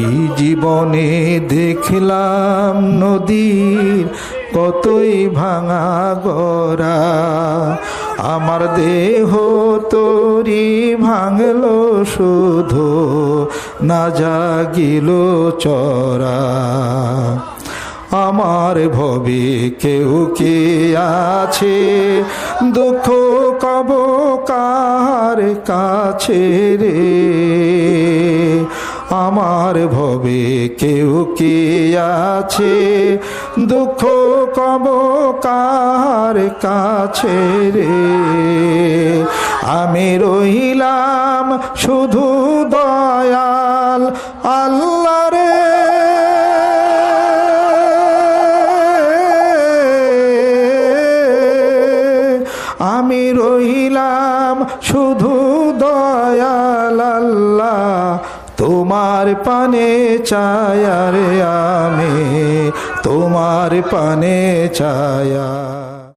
এই জীবনে দেখলাম নদীর কতই ভাঙা গড়া, আমার দেহ তোরি ভাঙলো শুধু, না জাগিল চরা। আমার ভবে কেউ কে আছে, দুঃখ কব কার কাছে রে। আমার ভবে কেউ কে আছে, দুঃখ কব কার কাছে রে। আমি রইলাম শুধু দয়াল আল্লাহ রে। আমি রইলাম শুধু দয়াল আল্লাহ, তোমার পানে চায়া রে আমি, তোমার পানে চায়া।